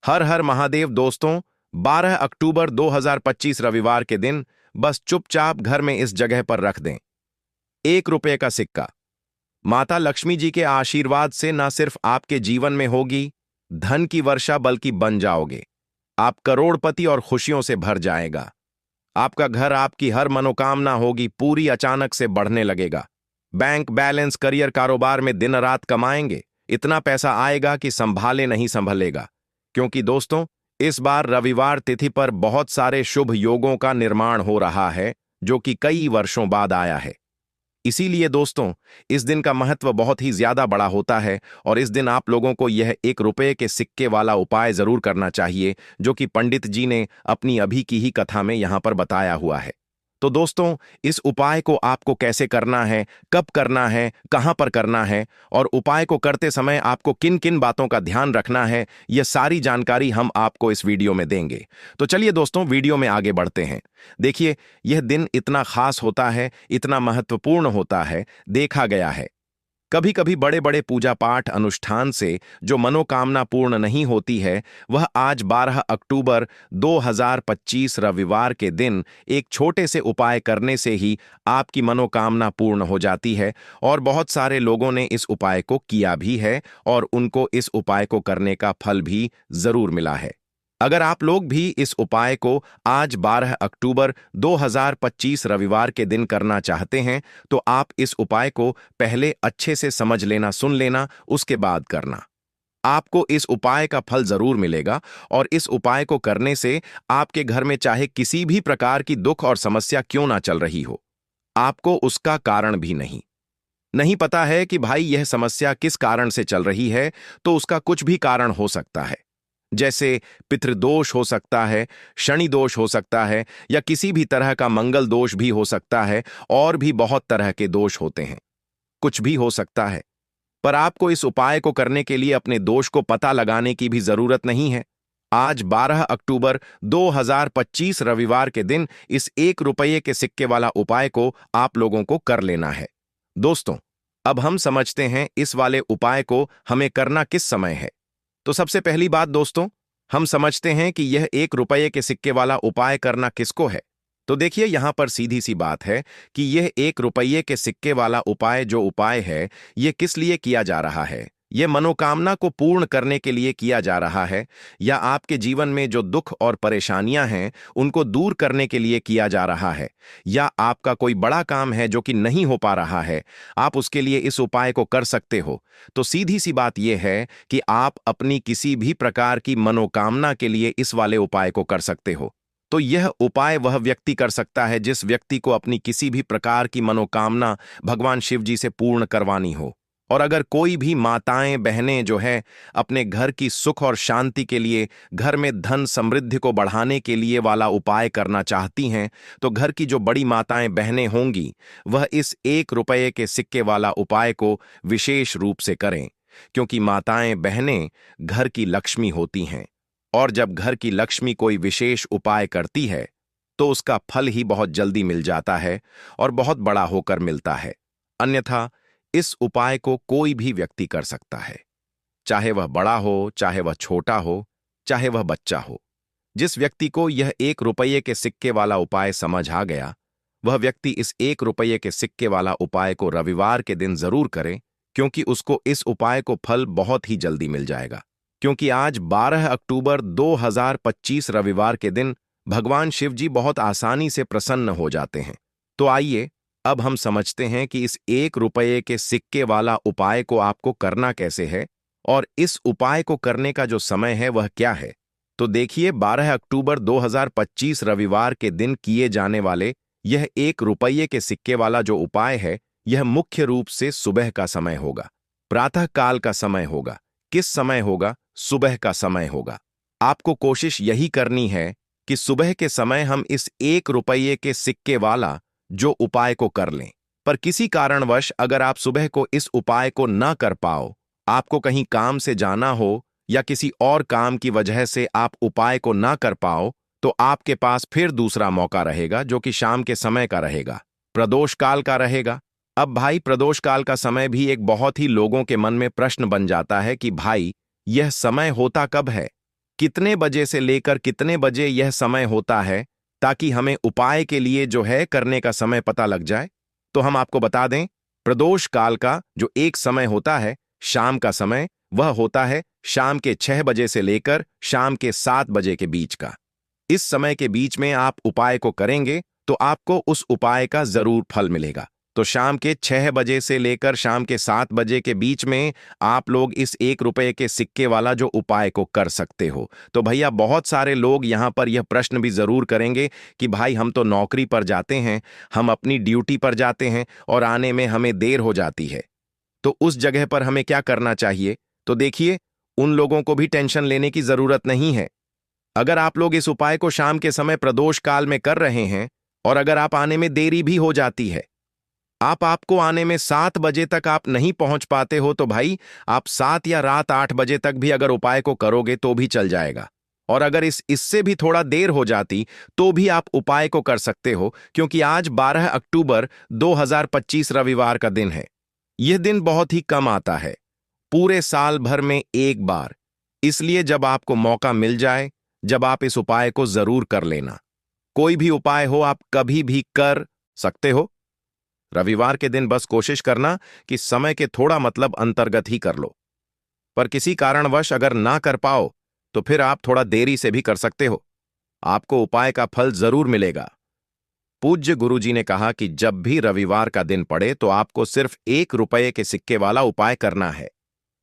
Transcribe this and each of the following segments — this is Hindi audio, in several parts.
हर हर महादेव दोस्तों। 12 अक्टूबर 2025 रविवार के दिन बस चुपचाप घर में इस जगह पर रख दें 1 रुपए का सिक्का। माता लक्ष्मी जी के आशीर्वाद से न सिर्फ आपके जीवन में होगी धन की वर्षा, बल्कि बन जाओगे आप करोड़पति और खुशियों से भर जाएगा। आपका घर, आपकी हर मनोकामना होगी पूरी, अचानक से बढ़ने लगेगा। बैंक बैलेंस, करियर, कारोबार में दिन रात कमाएंगे, इतना पैसा आएगा कि संभाले नहीं संभलेगा। क्योंकि दोस्तों, इस बार रविवार तिथि पर बहुत सारे शुभ योगों का निर्माण हो रहा है जो कि कई वर्षों बाद आया है। इसीलिए दोस्तों, इस दिन का महत्व बहुत ही ज्यादा बड़ा होता है और इस दिन आप लोगों को यह 1 रुपए के सिक्के वाला उपाय जरूर करना चाहिए जो कि पंडित जी ने अपनी अभी की ही कथा में यहां पर बताया हुआ है। तो दोस्तों, इस उपाय को आपको कैसे करना है, कब करना है, कहां पर करना है और उपाय को करते समय आपको किन किन बातों का ध्यान रखना है, यह सारी जानकारी हम आपको इस वीडियो में देंगे। तो चलिए दोस्तों, वीडियो में आगे बढ़ते हैं। देखिए, यह दिन इतना खास होता है, इतना महत्वपूर्ण होता है, देखा गया है कभी कभी बड़े बड़े पूजा पाठ अनुष्ठान से जो मनोकामना पूर्ण नहीं होती है, वह आज 12 अक्टूबर 2025 रविवार के दिन एक छोटे से उपाय करने से ही आपकी मनोकामना पूर्ण हो जाती है। और बहुत सारे लोगों ने इस उपाय को किया भी है और उनको इस उपाय को करने का फल भी जरूर मिला है। अगर आप लोग भी इस उपाय को आज 12 अक्टूबर 2025 रविवार के दिन करना चाहते हैं तो आप इस उपाय को पहले अच्छे से समझ लेना, सुन लेना, उसके बाद करना। आपको इस उपाय का फल जरूर मिलेगा और इस उपाय को करने से आपके घर में चाहे किसी भी प्रकार की दुख और समस्या क्यों ना चल रही हो, आपको उसका कारण भी नहीं पता है कि भाई यह समस्या किस कारण से चल रही है, तो उसका कुछ भी कारण हो सकता है। जैसे पितृदोष हो सकता है, शनि दोष हो सकता है, या किसी भी तरह का मंगल दोष भी हो सकता है, और भी बहुत तरह के दोष होते हैं, कुछ भी हो सकता है। पर आपको इस उपाय को करने के लिए अपने दोष को पता लगाने की भी जरूरत नहीं है। आज 12 अक्टूबर 2025 रविवार के दिन इस 1 रुपए के सिक्के वाला उपाय को आप लोगों को कर लेना है। दोस्तों, अब हम समझते हैं इस वाले उपाय को हमें करना किस समय है। तो सबसे पहली बात दोस्तों, हम समझते हैं कि यह 1 रुपए के सिक्के वाला उपाय करना किसको है। तो देखिए, यहां पर सीधी सी बात है कि यह 1 रुपए के सिक्के वाला उपाय जो उपाय है, यह किस लिए किया जा रहा है। यह मनोकामना को पूर्ण करने के लिए किया जा रहा है, या आपके जीवन में जो दुख और परेशानियां हैं उनको दूर करने के लिए किया जा रहा है, या आपका कोई बड़ा काम है जो कि नहीं हो पा रहा है, आप उसके लिए इस उपाय को कर सकते हो। तो सीधी सी बात यह है कि आप अपनी किसी भी प्रकार की मनोकामना के लिए इस वाले उपाय को कर सकते हो। तो यह उपाय वह व्यक्ति कर सकता है जिस व्यक्ति को अपनी किसी भी प्रकार की मनोकामना भगवान शिव जी से पूर्ण करवानी हो। और अगर कोई भी माताएं बहनें जो है अपने घर की सुख और शांति के लिए, घर में धन समृद्धि को बढ़ाने के लिए वाला उपाय करना चाहती हैं, तो घर की जो बड़ी माताएं बहनें होंगी वह इस 1 रुपए के सिक्के वाला उपाय को विशेष रूप से करें। क्योंकि माताएं बहनें घर की लक्ष्मी होती हैं, और जब घर की लक्ष्मी कोई विशेष उपाय करती है तो उसका फल ही बहुत जल्दी मिल जाता है और बहुत बड़ा होकर मिलता है। अन्यथा इस उपाय को कोई भी व्यक्ति कर सकता है, चाहे वह बड़ा हो, चाहे वह छोटा हो, चाहे वह बच्चा हो। जिस व्यक्ति को यह 1 रुपए के सिक्के वाला उपाय समझ आ गया, वह व्यक्ति इस 1 रुपए के सिक्के वाला उपाय को रविवार के दिन जरूर करे, क्योंकि उसको इस उपाय को फल बहुत ही जल्दी मिल जाएगा। क्योंकि आज 12 अक्टूबर 2025 रविवार के दिन भगवान शिव जी बहुत आसानी से प्रसन्न हो जाते हैं। तो आइए अब हम समझते हैं कि इस 1 रुपए के सिक्के वाला उपाय को आपको करना कैसे है और इस उपाय को करने का जो समय है वह क्या है। तो देखिए, 12 अक्टूबर 2025 रविवार के दिन किए जाने वाले यह 1 रुपए के सिक्के वाला जो उपाय है, यह मुख्य रूप से सुबह का समय होगा, प्रातः काल का समय होगा। किस समय होगा? सुबह का समय होगा। आपको कोशिश यही करनी है कि सुबह के समय हम इस 1 रुपए के सिक्के वाला जो उपाय को कर लें। पर किसी कारणवश अगर आप सुबह को इस उपाय को ना कर पाओ, आपको कहीं काम से जाना हो या किसी और काम की वजह से आप उपाय को ना कर पाओ, तो आपके पास फिर दूसरा मौका रहेगा जो कि शाम के समय का रहेगा, प्रदोष काल का रहेगा। अब भाई, प्रदोष काल का समय भी एक बहुत ही लोगों के मन में प्रश्न बन जाता है कि भाई यह समय होता कब है। कितने बजे से लेकर कितने बजे यह समय होता है, ताकि हमें उपाय के लिए जो है करने का समय पता लग जाए? तो हम आपको बता दें, प्रदोष काल का जो एक समय होता है, शाम का समय, वह होता है शाम के 6 बजे से लेकर शाम के 7 बजे के बीच का। इस समय के बीच में आप उपाय को करेंगे तो आपको उस उपाय का जरूर फल मिलेगा। तो शाम के 6 बजे से लेकर शाम के 7 बजे के बीच में आप लोग इस 1 रुपये के सिक्के वाला जो उपाय को कर सकते हो। तो भैया बहुत सारे लोग यहाँ पर यह प्रश्न भी जरूर करेंगे कि भाई हम तो नौकरी पर जाते हैं, हम अपनी ड्यूटी पर जाते हैं और आने में हमें देर हो जाती है, तो उस जगह पर हमें क्या करना चाहिए? तो देखिए, उन लोगों को भी टेंशन लेने की जरूरत नहीं है। अगर आप लोग इस उपाय को शाम के समय प्रदोष काल में कर रहे हैं और अगर आप आने में देरी भी हो जाती है, आपको आने में 7 बजे तक आप नहीं पहुंच पाते हो, तो भाई आप 7 या रात 8 बजे तक भी अगर उपाय को करोगे तो भी चल जाएगा। और अगर इससे भी थोड़ा देर हो जाती तो भी आप उपाय को कर सकते हो, क्योंकि आज 12 अक्टूबर 2025 रविवार का दिन है। यह दिन बहुत ही कम आता है, पूरे साल भर में एक बार। इसलिए जब आपको मौका मिल जाए, जब आप इस उपाय को जरूर कर लेना। कोई भी उपाय हो आप कभी भी कर सकते हो। रविवार के दिन बस कोशिश करना कि समय के थोड़ा मतलब अंतर्गत ही कर लो। पर किसी कारणवश अगर ना कर पाओ तो फिर आप थोड़ा देरी से भी कर सकते हो, आपको उपाय का फल जरूर मिलेगा। पूज्य गुरुजी ने कहा कि जब भी रविवार का दिन पड़े तो आपको सिर्फ 1 रुपये के सिक्के वाला उपाय करना है।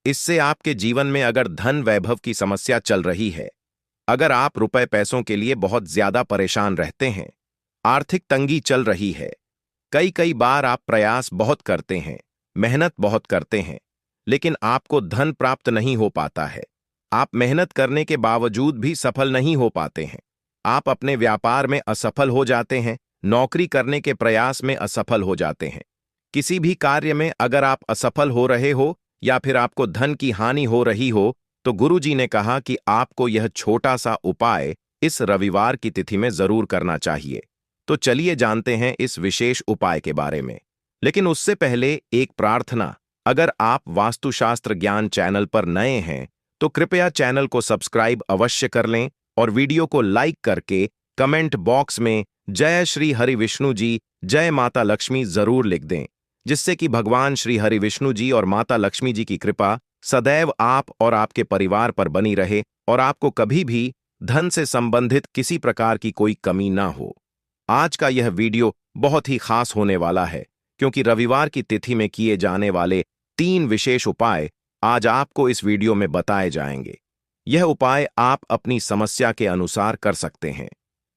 इससे आपके जीवन में अगर धन वैभव की समस्या चल रही है, अगर आप रुपए पैसों के लिए बहुत ज्यादा परेशान रहते हैं, आर्थिक तंगी चल रही है, कई बार आप प्रयास बहुत करते हैं, मेहनत बहुत करते हैं, लेकिन आपको धन प्राप्त नहीं हो पाता है, आप मेहनत करने के बावजूद भी सफल नहीं हो पाते हैं, आप अपने व्यापार में असफल हो जाते हैं, नौकरी करने के प्रयास में असफल हो जाते हैं, किसी भी कार्य में अगर आप असफल हो रहे हो या फिर आपको धन की हानि हो रही हो, तो गुरुजी ने कहा कि आपको यह छोटा सा उपाय इस रविवार की तिथि में जरूर करना चाहिए। तो चलिए जानते हैं इस विशेष उपाय के बारे में। लेकिन उससे पहले एक प्रार्थना, अगर आप वास्तुशास्त्र ज्ञान चैनल पर नए हैं तो कृपया चैनल को सब्सक्राइब अवश्य कर लें और वीडियो को लाइक करके कमेंट बॉक्स में जय श्री हरि विष्णु जी, जय माता लक्ष्मी जरूर लिख दें, जिससे कि भगवान श्री हरि विष्णु जी और माता लक्ष्मी जी की कृपा सदैव आप और आपके परिवार पर बनी रहे और आपको कभी भी धन से संबंधित किसी प्रकार की कोई कमी ना हो। आज का यह वीडियो बहुत ही खास होने वाला है, क्योंकि रविवार की तिथि में किए जाने वाले 3 विशेष उपाय आज आपको इस वीडियो में बताए जाएंगे। यह उपाय आप अपनी समस्या के अनुसार कर सकते हैं।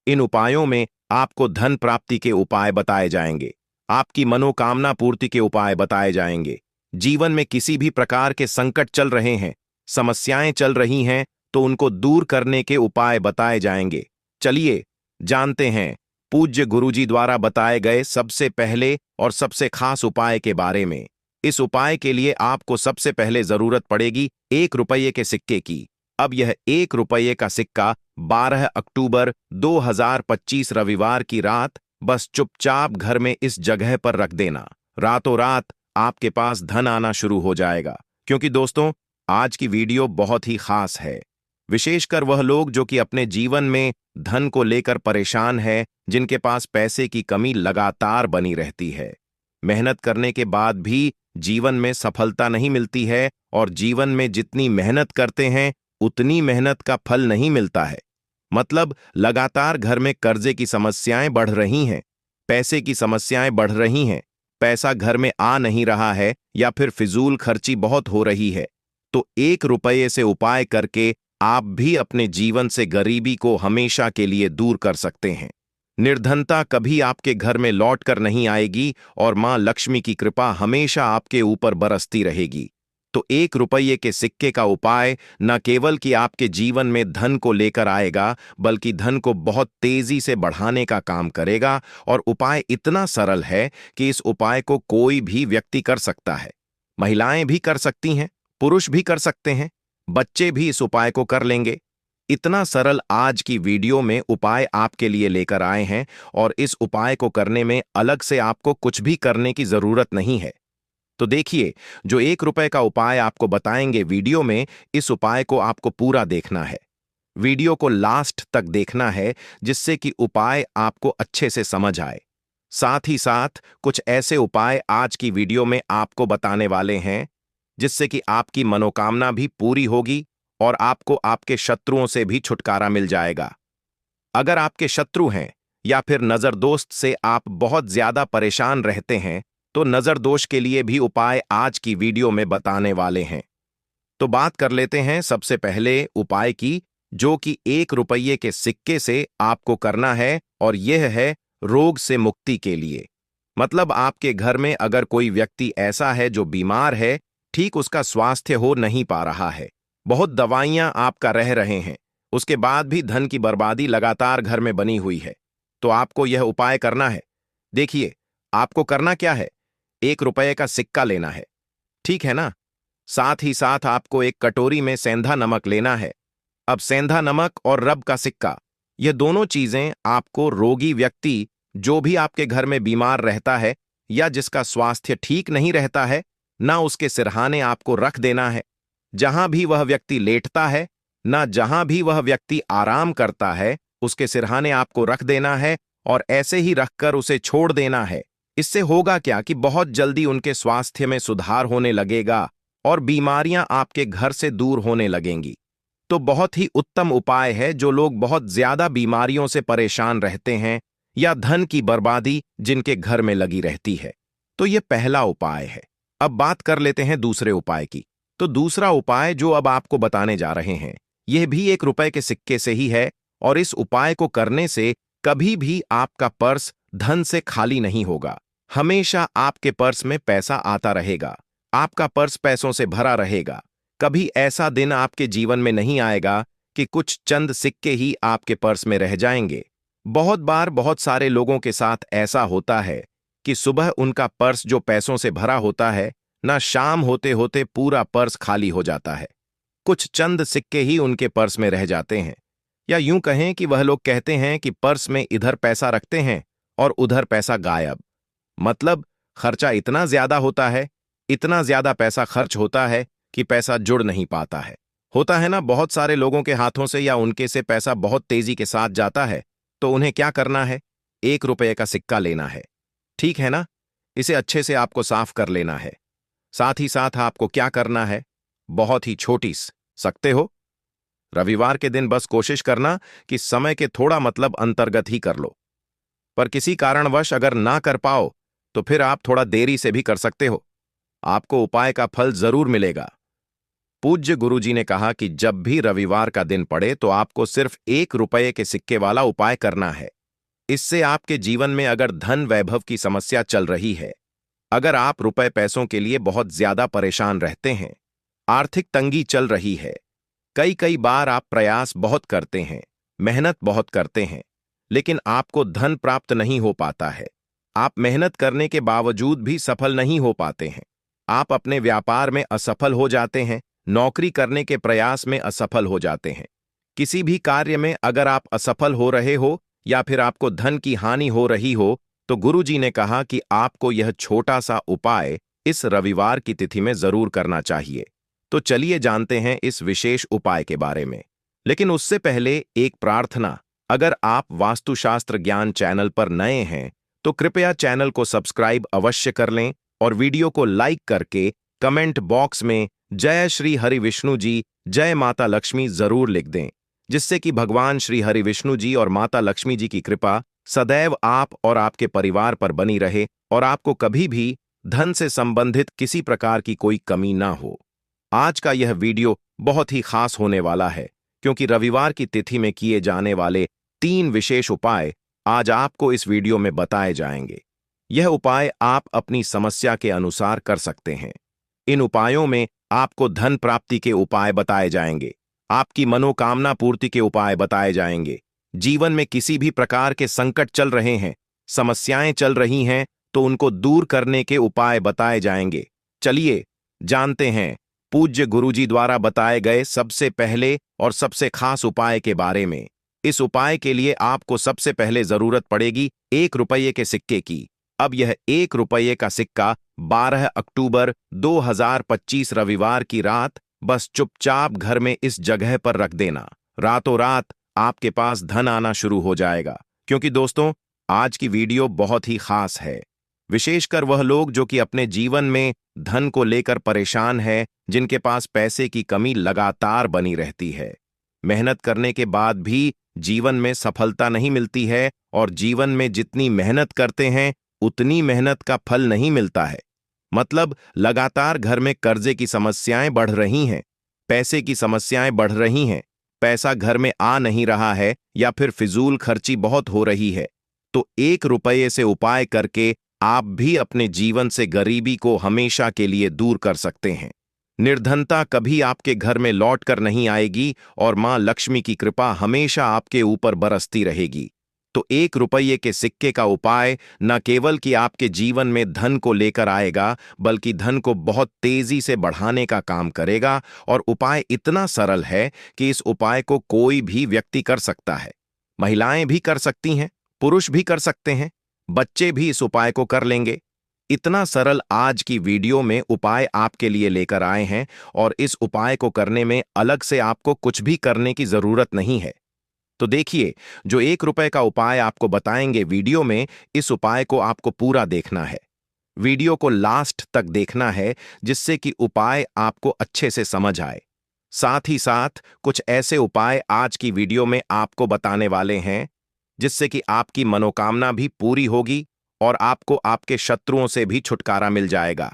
इन उपायों में आपको धन प्राप्ति के उपाय बताए जाएंगे, आपकी मनोकामना पूर्ति के उपाय बताए जाएंगे, जीवन में किसी भी प्रकार के संकट चल रहे हैं, समस्याएं चल रही हैं, तो उनको दूर करने के उपाय बताए जाएंगे। चलिए जानते हैं पूज्य गुरुजी द्वारा बताए गए सबसे पहले और सबसे खास उपाय के बारे में। इस उपाय के लिए आपको सबसे पहले जरूरत पड़ेगी 1 रुपये के सिक्के की। अब यह 1 रुपये का सिक्का 12 अक्टूबर 2025 रविवार की रात बस चुपचाप घर में इस जगह पर रख देना। रातों रात आपके पास धन आना शुरू हो जाएगा, क्योंकि दोस्तों आज की वीडियो बहुत ही खास है। विशेषकर वह लोग जो कि अपने जीवन में धन को लेकर परेशान है, जिनके पास पैसे की कमी लगातार बनी रहती है, मेहनत करने के बाद भी जीवन में सफलता नहीं मिलती है और जीवन में जितनी मेहनत करते हैं उतनी मेहनत का फल नहीं मिलता है। मतलब लगातार घर में कर्जे की समस्याएं बढ़ रही हैं, पैसे की समस्याएं बढ़ रही हैं, पैसा घर में आ नहीं रहा है या फिर फिजूल खर्ची बहुत हो रही है। तो 1 रुपये से उपाय करके आप भी अपने जीवन से गरीबी को हमेशा के लिए दूर कर सकते हैं। निर्धनता कभी आपके घर में लौट कर नहीं आएगी और मां लक्ष्मी की कृपा हमेशा आपके ऊपर बरसती रहेगी। तो 1 रुपये के सिक्के का उपाय न केवल कि आपके जीवन में धन को लेकर आएगा, बल्कि धन को बहुत तेजी से बढ़ाने का काम करेगा। और उपाय इतना सरल है कि इस उपाय को कोई भी व्यक्ति कर सकता है, महिलाएं भी कर सकती हैं, पुरुष भी कर सकते हैं, बच्चे भी इस उपाय को कर लेंगे। इतना सरल आज की वीडियो में उपाय आपके लिए लेकर आए हैं और इस उपाय को करने में अलग से आपको कुछ भी करने की जरूरत नहीं है। तो देखिए, जो 1 रुपये का उपाय आपको बताएंगे वीडियो में, इस उपाय को आपको पूरा देखना है। वीडियो को लास्ट तक देखना है जिससे कि उपाय आपको अच्छे से समझ आए। साथ ही साथ कुछ ऐसे उपाय आज की वीडियो में आपको बताने वाले हैं जिससे कि आपकी मनोकामना भी पूरी होगी और आपको आपके शत्रुओं से भी छुटकारा मिल जाएगा। अगर आपके शत्रु हैं या फिर नजरदोस्त से आप बहुत ज्यादा परेशान रहते हैं तो नजरदोष के लिए भी उपाय आज की वीडियो में बताने वाले हैं। तो बात कर लेते हैं सबसे पहले उपाय की, जो कि 1 रुपये के सिक्के से आपको करना है, और यह है रोग से मुक्ति के लिए। मतलब आपके घर में अगर कोई व्यक्ति ऐसा है जो बीमार है, ठीक उसका स्वास्थ्य हो नहीं पा रहा है, बहुत दवाइयां आपका रह रहे हैं, उसके बाद भी धन की बर्बादी लगातार घर में बनी हुई है, तो आपको यह उपाय करना है। देखिए, आपको करना क्या है, 1 रुपये का सिक्का लेना है, ठीक है ना। साथ ही साथ आपको एक कटोरी में सेंधा नमक लेना है। अब सेंधा नमक और रब का सिक्का, यह दोनों चीजें आपको रोगी व्यक्ति जो भी आपके घर में बीमार रहता है या जिसका स्वास्थ्य ठीक नहीं रहता है, ना उसके सिरहाने आपको रख देना है। जहां भी वह व्यक्ति लेटता है, ना जहां भी वह व्यक्ति आराम करता है, उसके सिरहाने आपको रख देना है और ऐसे ही रखकर उसे छोड़ देना है। इससे होगा क्या कि बहुत जल्दी उनके स्वास्थ्य में सुधार होने लगेगा और बीमारियां आपके घर से दूर होने लगेंगी। तो बहुत ही उत्तम उपाय है जो लोग बहुत ज्यादा बीमारियों से परेशान रहते हैं या धन की बर्बादी जिनके घर में लगी रहती है। तो यह पहला उपाय है। अब बात कर लेते हैं दूसरे उपाय की। तो दूसरा उपाय जो अब आपको बताने जा रहे हैं, यह भी 1 रुपये के सिक्के से ही है, और इस उपाय को करने से कभी भी आपका पर्स धन से खाली नहीं होगा। हमेशा आपके पर्स में पैसा आता रहेगा, आपका पर्स पैसों से भरा रहेगा। कभी ऐसा दिन आपके जीवन में नहीं आएगा कि कुछ चंद सिक्के ही आपके पर्स में रह जाएंगे। बहुत बार बहुत सारे लोगों के साथ ऐसा होता है कि सुबह उनका पर्स जो पैसों से भरा होता है, ना शाम होते होते पूरा पर्स खाली हो जाता है। कुछ चंद सिक्के ही उनके पर्स में रह जाते हैं, या यूं कहें कि वह लोग कहते हैं कि पर्स में इधर पैसा रखते हैं और उधर पैसा गायब। मतलब खर्चा इतना ज्यादा होता है, इतना ज्यादा पैसा खर्च होता है कि पैसा जुड़ नहीं पाता है। होता है ना, बहुत सारे लोगों के हाथों से या उनके से पैसा बहुत तेजी के साथ जाता है, तो उन्हें क्या करना है, 1 रुपये का सिक्का लेना है, ठीक है ना। इसे अच्छे से आपको साफ कर लेना है। साथ ही साथ आपको क्या करना है, बहुत ही छोटी सकते हो, रविवार के दिन बस कोशिश करना कि समय के थोड़ा मतलब अंतर्गत ही कर लो। पर किसी कारणवश अगर ना कर पाओ तो फिर आप थोड़ा देरी से भी कर सकते हो, आपको उपाय का फल जरूर मिलेगा। पूज्य गुरुजी ने कहा कि जब भी रविवार का दिन पड़े तो आपको सिर्फ 1 रुपये के सिक्के वाला उपाय करना है। इससे आपके जीवन में अगर धन वैभव की समस्या चल रही है, अगर आप रुपए पैसों के लिए बहुत ज्यादा परेशान रहते हैं, आर्थिक तंगी चल रही है, कई कई बार आप प्रयास बहुत करते हैं, मेहनत बहुत करते हैं, लेकिन आपको धन प्राप्त नहीं हो पाता है, आप मेहनत करने के बावजूद भी सफल नहीं हो पाते हैं, आप अपने व्यापार में असफल हो जाते हैं, नौकरी करने के प्रयास में असफल हो जाते हैं, किसी भी कार्य में अगर आप असफल हो रहे हो या फिर आपको धन की हानि हो रही हो, तो गुरुजी ने कहा कि आपको यह छोटा सा उपाय इस रविवार की तिथि में जरूर करना चाहिए। तो चलिए जानते हैं इस विशेष उपाय के बारे में। लेकिन उससे पहले एक प्रार्थना, अगर आप वास्तुशास्त्र ज्ञान चैनल पर नए हैं तो कृपया चैनल को सब्सक्राइब अवश्य कर लें और वीडियो को लाइक करके कमेंट बॉक्स में जय श्री हरि विष्णु जी, जय माता लक्ष्मी जरूर लिख दें, जिससे कि भगवान श्री हरि विष्णु जी और माता लक्ष्मी जी की कृपा सदैव आप और आपके परिवार पर बनी रहे और आपको कभी भी धन से संबंधित किसी प्रकार की कोई कमी ना हो। आज का यह वीडियो बहुत ही खास होने वाला है, क्योंकि रविवार की तिथि में किए जाने वाले 3 विशेष उपाय आज आपको इस वीडियो में बताए जाएंगे। यह उपाय आप अपनी समस्या के अनुसार कर सकते हैं। इन उपायों में आपको धन प्राप्ति के उपाय बताए जाएंगे, आपकी मनोकामना पूर्ति के उपाय बताए जाएंगे, जीवन में किसी भी प्रकार के संकट चल रहे हैं, समस्याएं चल रही हैं, तो उनको दूर करने के उपाय बताए जाएंगे। चलिए जानते हैं पूज्य गुरुजी द्वारा बताए गए सबसे पहले और सबसे खास उपाय के बारे में। इस उपाय के लिए आपको सबसे पहले जरूरत पड़ेगी 1 रुपये के सिक्के की। अब यह 1 रुपये का सिक्का 12 अक्टूबर 2025 रविवार की रात बस चुपचाप घर में इस जगह पर रख देना। रातों रात आपके पास धन आना शुरू हो जाएगा। क्योंकि दोस्तों, आज की वीडियो बहुत ही खास है। विशेषकर वह लोग जो कि अपने जीवन में धन को लेकर परेशान है, जिनके पास पैसे की कमी लगातार बनी रहती है। मेहनत करने के बाद भी जीवन में सफलता नहीं मिलती है और जीवन में जितनी मेहनत करते हैं उतनी मेहनत का फल नहीं मिलता है। मतलब लगातार घर में कर्जे की समस्याएं बढ़ रही हैं, पैसे की समस्याएं बढ़ रही हैं, पैसा घर में आ नहीं रहा है या फिर फिजूल खर्ची बहुत हो रही है। तो 1 रुपये से उपाय करके आप भी अपने जीवन से गरीबी को हमेशा के लिए दूर कर सकते हैं। निर्धनता कभी आपके घर में लौट कर नहीं आएगी और मां लक्ष्मी की कृपा हमेशा आपके ऊपर बरसती रहेगी। तो 1 रुपये के सिक्के का उपाय न केवल कि आपके जीवन में धन को लेकर आएगा, बल्कि धन को बहुत तेजी से बढ़ाने का काम करेगा। और उपाय इतना सरल है कि इस उपाय को कोई भी व्यक्ति कर सकता है। महिलाएं भी कर सकती हैं, पुरुष भी कर सकते हैं, बच्चे भी इस उपाय को कर लेंगे। इतना सरल आज की वीडियो में उपाय आपके लिए लेकर आए हैं और इस उपाय को करने में अलग से आपको कुछ भी करने की जरूरत नहीं है। तो देखिए, जो 1 रुपये का उपाय आपको बताएंगे वीडियो में, इस उपाय को आपको पूरा देखना है। वीडियो को लास्ट तक देखना है, जिससे कि उपाय आपको अच्छे से समझ आए। साथ ही साथ कुछ ऐसे उपाय आज की वीडियो में आपको बताने वाले हैं जिससे कि आपकी मनोकामना भी पूरी होगी और आपको आपके शत्रुओं से भी छुटकारा मिल जाएगा।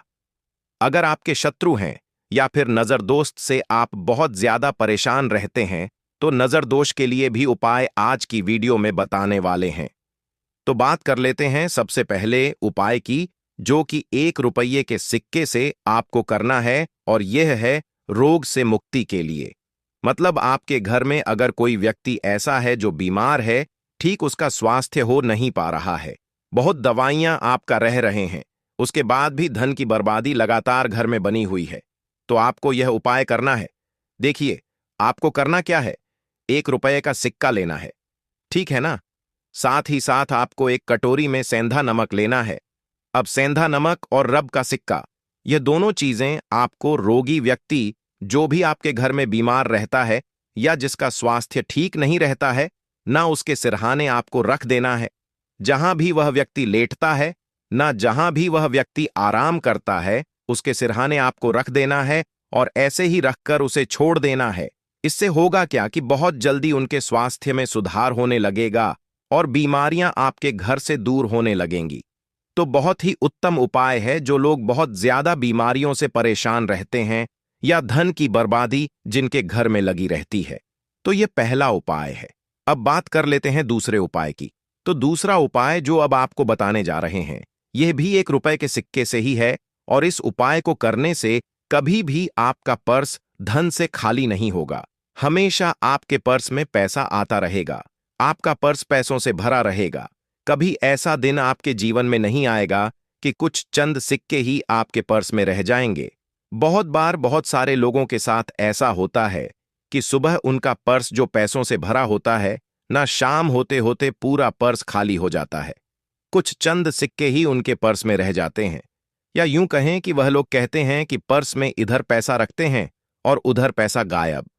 अगर आपके शत्रु हैं या फिर नजर दोस्त से आप बहुत ज्यादा परेशान रहते हैं, तो नजर दोष के लिए भी उपाय आज की वीडियो में बताने वाले हैं। तो बात कर लेते हैं सबसे पहले उपाय की, जो कि 1 रुपये के सिक्के से आपको करना है, और यह है रोग से मुक्ति के लिए। मतलब आपके घर में अगर कोई व्यक्ति ऐसा है जो बीमार है, ठीक उसका स्वास्थ्य हो नहीं पा रहा है, बहुत दवाइयां आपका रह रहे हैं, उसके बाद भी धन की बर्बादी लगातार घर में बनी हुई है, तो आपको यह उपाय करना है। देखिए, आपको करना क्या है, 1 रुपये का सिक्का लेना है, ठीक है ना। साथ ही साथ आपको एक कटोरी में सेंधा नमक लेना है। अब सेंधा नमक और रब का सिक्का, यह दोनों चीजें आपको रोगी व्यक्ति जो भी आपके घर में बीमार रहता है या जिसका स्वास्थ्य ठीक नहीं रहता है, ना उसके सिरहाने आपको रख देना है। जहां भी वह व्यक्ति लेटता है, ना जहां भी वह व्यक्ति आराम करता है, उसके सिरहाने आपको रख देना है और ऐसे ही रखकर उसे छोड़ देना है। इससे होगा क्या कि बहुत जल्दी उनके स्वास्थ्य में सुधार होने लगेगा और बीमारियां आपके घर से दूर होने लगेंगी। तो बहुत ही उत्तम उपाय है जो लोग बहुत ज्यादा बीमारियों से परेशान रहते हैं या धन की बर्बादी जिनके घर में लगी रहती है। तो यह पहला उपाय है। अब बात कर लेते हैं दूसरे उपाय की। तो दूसरा उपाय जो अब आपको बताने जा रहे हैं, यह भी 1 रुपये के सिक्के से ही है, और इस उपाय को करने से कभी भी आपका पर्स धन से खाली नहीं होगा। हमेशा आपके पर्स में पैसा आता रहेगा, आपका पर्स पैसों से भरा रहेगा। कभी ऐसा दिन आपके जीवन में नहीं आएगा कि कुछ चंद सिक्के ही आपके पर्स में रह जाएंगे। बहुत बार बहुत सारे लोगों के साथ ऐसा होता है कि सुबह उनका पर्स जो पैसों से भरा होता है, ना शाम होते होते पूरा पर्स खाली हो जाता है। कुछ चंद सिक्के ही उनके पर्स में रह जाते हैं, या यूं कहें कि वह लोग कहते हैं कि पर्स में इधर पैसा रखते हैं और उधर पैसा गायब।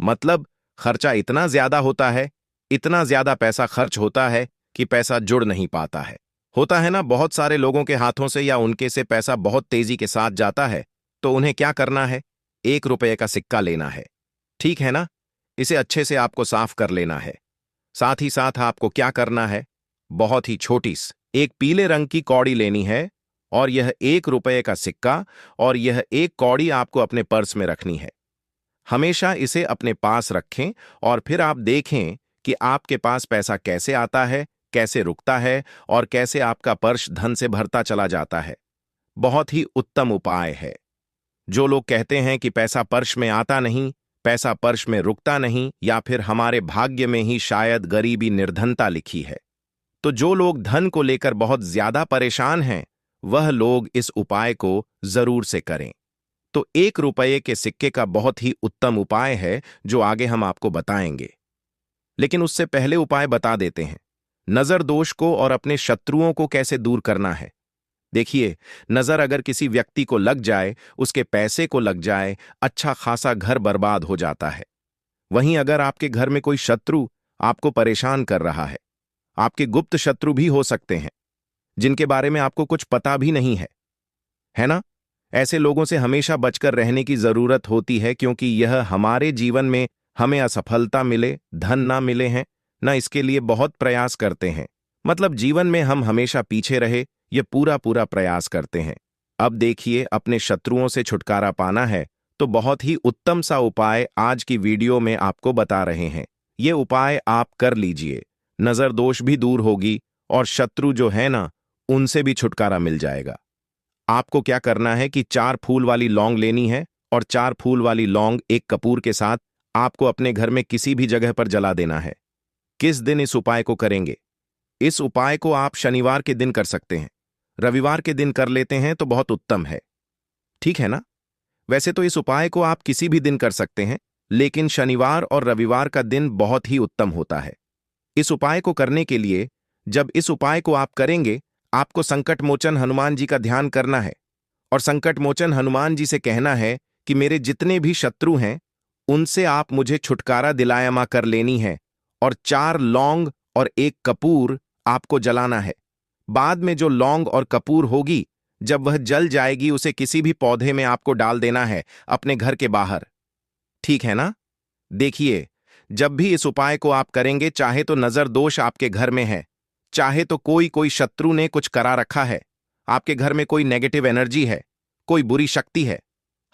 मतलब खर्चा इतना ज्यादा होता है, इतना ज्यादा पैसा खर्च होता है कि पैसा जुड़ नहीं पाता है। होता है ना, बहुत सारे लोगों के हाथों से या उनके से पैसा बहुत तेजी के साथ जाता है, तो उन्हें क्या करना है, 1 रुपये का सिक्का लेना है, ठीक है ना। इसे अच्छे से आपको साफ कर लेना है। साथ ही साथ आपको क्या करना है, बहुत ही छोटी सी एक पीले रंग की कौड़ी लेनी है, और यह 1 रुपये का सिक्का और यह एक कौड़ी आपको अपने पर्स में रखनी है। हमेशा इसे अपने पास रखें और फिर आप देखें कि आपके पास पैसा कैसे आता है, कैसे रुकता है और कैसे आपका पर्स धन से भरता चला जाता है। बहुत ही उत्तम उपाय है। जो लोग कहते हैं कि पैसा पर्स में आता नहीं, पैसा पर्स में रुकता नहीं, या फिर हमारे भाग्य में ही शायद गरीबी निर्धनता लिखी है, तो जो लोग धन को लेकर बहुत ज्यादा परेशान हैं, वह लोग इस उपाय को जरूर से करें। तो 1 रुपये के सिक्के का बहुत ही उत्तम उपाय है जो आगे हम आपको बताएंगे। लेकिन उससे पहले उपाय बता देते हैं, नजर दोष को और अपने शत्रुओं को कैसे दूर करना है। देखिए, नजर अगर किसी व्यक्ति को लग जाए, उसके पैसे को लग जाए, अच्छा खासा घर बर्बाद हो जाता है। वहीं अगर आपके घर में कोई शत्रु आपको परेशान कर रहा है, आपके गुप्त शत्रु भी हो सकते हैं जिनके बारे में आपको कुछ पता भी नहीं है ना? ऐसे लोगों से हमेशा बचकर रहने की जरूरत होती है, क्योंकि यह हमारे जीवन में हमें असफलता मिले, धन ना मिले हैं, ना इसके लिए बहुत प्रयास करते हैं। मतलब जीवन में हम हमेशा पीछे रहे, ये पूरा पूरा प्रयास करते हैं। अब देखिए, अपने शत्रुओं से छुटकारा पाना है तो बहुत ही उत्तम सा उपाय आज की वीडियो में आपको बता रहे हैं। ये उपाय आप कर लीजिए, नजर दोष भी दूर होगी और शत्रु जो है ना, उनसे भी छुटकारा मिल जाएगा। आपको क्या करना है कि 4 फूल वाली लौंग लेनी है और 4 फूल वाली लौंग एक कपूर के साथ आपको अपने घर में किसी भी जगह पर जला देना है। किस दिन इस उपाय को करेंगे? इस उपाय को आप शनिवार के दिन कर सकते हैं। रविवार के दिन कर लेते हैं तो बहुत उत्तम है, ठीक है ना? वैसे तो इस उपाय को आप किसी भी दिन कर सकते हैं, लेकिन शनिवार और रविवार का दिन बहुत ही उत्तम होता है। इस उपाय को करने के लिए, जब इस उपाय को आप करेंगे, आपको संकट मोचन हनुमान जी का ध्यान करना है और संकट मोचन हनुमान जी से कहना है कि मेरे जितने भी शत्रु हैं उनसे आप मुझे छुटकारा दिलायमा कर लेनी है, और 4 लौंग और 1 कपूर आपको जलाना है। बाद में जो लौंग और कपूर होगी, जब वह जल जाएगी, उसे किसी भी पौधे में आपको डाल देना है अपने घर के बाहर, ठीक है ना? देखिए, जब भी इस उपाय को आप करेंगे, चाहे तो नजर दोष आपके घर में है, चाहे तो कोई शत्रु ने कुछ करा रखा है, आपके घर में कोई नेगेटिव एनर्जी है, कोई बुरी शक्ति है,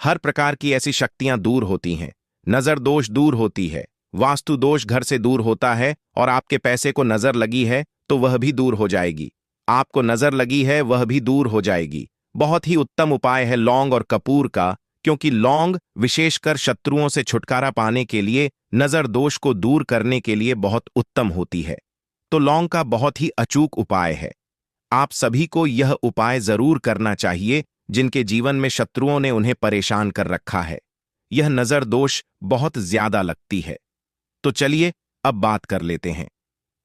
हर प्रकार की ऐसी शक्तियां दूर होती हैं। नजर दोष दूर होती है, वास्तु दोष घर से दूर होता है, और आपके पैसे को नजर लगी है तो वह भी दूर हो जाएगी। आपको नजर लगी है, वह भी दूर हो जाएगी। बहुत ही उत्तम उपाय है लौंग और कपूर का, क्योंकि लौंग विशेषकर शत्रुओं से छुटकारा पाने के लिए, नजर दोष को दूर करने के लिए बहुत उत्तम होती है। तो लौंग का बहुत ही अचूक उपाय है। आप सभी को यह उपाय जरूर करना चाहिए जिनके जीवन में शत्रुओं ने उन्हें परेशान कर रखा है। यह नजर दोष बहुत ज्यादा लगती है। तो चलिए अब बात कर लेते हैं,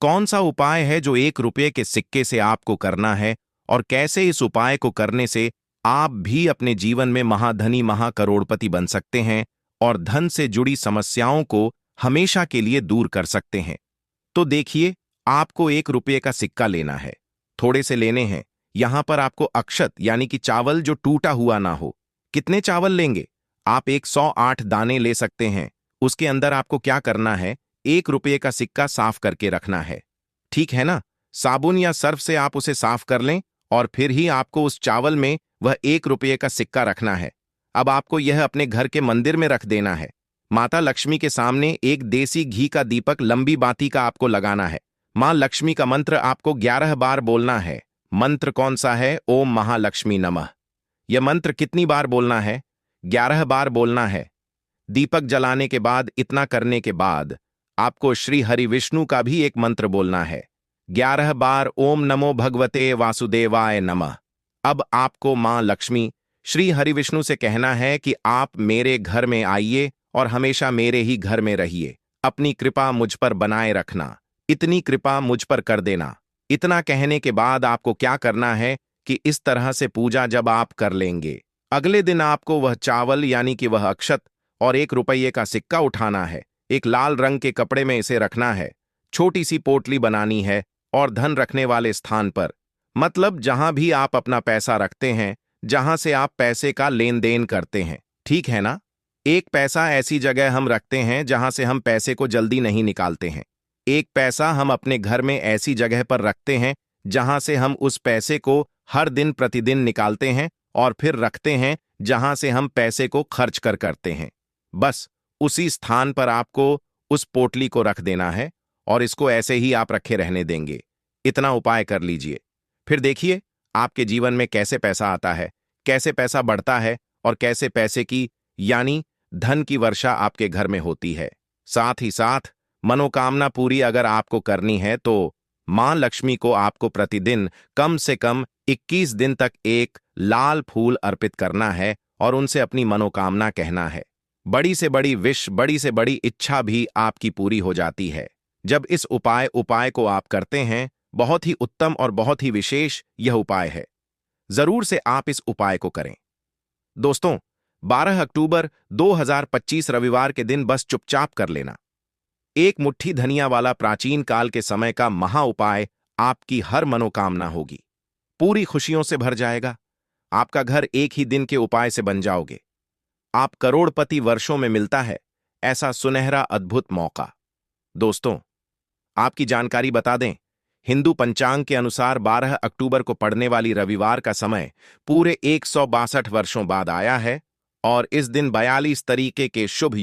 कौन सा उपाय है जो 1 रुपये के सिक्के से आपको करना है, और कैसे इस उपाय को करने से आप भी अपने जीवन में महाधनी महाकरोड़पति बन सकते हैं और धन से जुड़ी समस्याओं को हमेशा के लिए दूर कर सकते हैं। तो देखिए, आपको 1 रुपये का सिक्का लेना है, थोड़े से लेने हैं। यहां पर आपको अक्षत यानी कि चावल जो टूटा हुआ ना हो। कितने चावल लेंगे? आप 108 दाने ले सकते हैं। उसके अंदर आपको क्या करना है, 1 रुपये का सिक्का साफ करके रखना है, ठीक है ना? साबुन या सर्फ से आप उसे साफ कर लें और फिर ही आपको उस चावल में वह 1 रुपये का सिक्का रखना है। अब आपको यह अपने घर के मंदिर में रख देना है। माता लक्ष्मी के सामने एक देसी घी का दीपक लंबी बाती का आपको लगाना है। मां लक्ष्मी का मंत्र आपको 11 बार बोलना है। मंत्र कौन सा है? ओम महालक्ष्मी नमः। यह मंत्र कितनी बार बोलना है? 11 बार बोलना है। दीपक जलाने के बाद, इतना करने के बाद आपको श्री हरि विष्णु का भी एक मंत्र बोलना है, 11 बार, ओम नमो भगवते वासुदेवाय नमः। अब आपको मां लक्ष्मी श्री हरि विष्णु से कहना है कि आप मेरे घर में आइए और हमेशा मेरे ही घर में रहिए। अपनी कृपा मुझ पर बनाए रखना, इतनी कृपा मुझ पर कर देना। इतना कहने के बाद आपको क्या करना है कि इस तरह से पूजा जब आप कर लेंगे, अगले दिन आपको वह चावल यानी कि वह अक्षत और 1 रुपये का सिक्का उठाना है। एक लाल रंग के कपड़े में इसे रखना है। छोटी सी पोटली बनानी है और धन रखने वाले स्थान पर, मतलब जहां भी आप अपना पैसा रखते हैं, जहां से आप पैसे का लेन देन करते हैं, ठीक है ना? एक पैसा ऐसी जगह हम रखते हैं जहां से हम पैसे को जल्दी नहीं निकालते हैं। एक पैसा हम अपने घर में ऐसी जगह पर रखते हैं जहां से हम उस पैसे को हर दिन प्रतिदिन निकालते हैं और फिर रखते हैं जहां से हम पैसे को खर्च करते हैं। बस उसी स्थान पर आपको उस पोटली को रख देना है और इसको ऐसे ही आप रखे रहने देंगे। इतना उपाय कर लीजिए, फिर देखिए आपके जीवन में कैसे पैसा आता है, कैसे पैसा बढ़ता है और कैसे पैसे की यानी धन की वर्षा आपके घर में होती है। साथ ही साथ मनोकामना पूरी अगर आपको करनी है तो मां लक्ष्मी को आपको प्रतिदिन कम से कम 21 दिन तक एक लाल फूल अर्पित करना है और उनसे अपनी मनोकामना कहना है। बड़ी से बड़ी विश, बड़ी से बड़ी इच्छा भी आपकी पूरी हो जाती है जब इस उपाय को आप करते हैं। बहुत ही उत्तम और बहुत ही विशेष यह उपाय है। जरूर से आप इस उपाय को करें। दोस्तों, 12 अक्टूबर 2025 रविवार के दिन बस चुपचाप कर लेना। एक मुट्ठी धनिया वाला प्राचीन काल के समय का महा उपाय आपकी हर मनोकामना होगी, पूरी खुशियों से भर जाएगा। आपका घर एक ही दिन के उपाय से बन जाओगे। आप करोड़पति वर्षों में मिलता है ऐसा सुनहरा अद्भुत मौका। दोस्तों, आपकी जानकारी बता दें, हिंदू पंचांग के अनुसार 12 अक्टूबर को पड़ने वाली रविवार का समय पूरे 162 वर्षों बाद आया है और इस दिन 42 तरीके के शुभ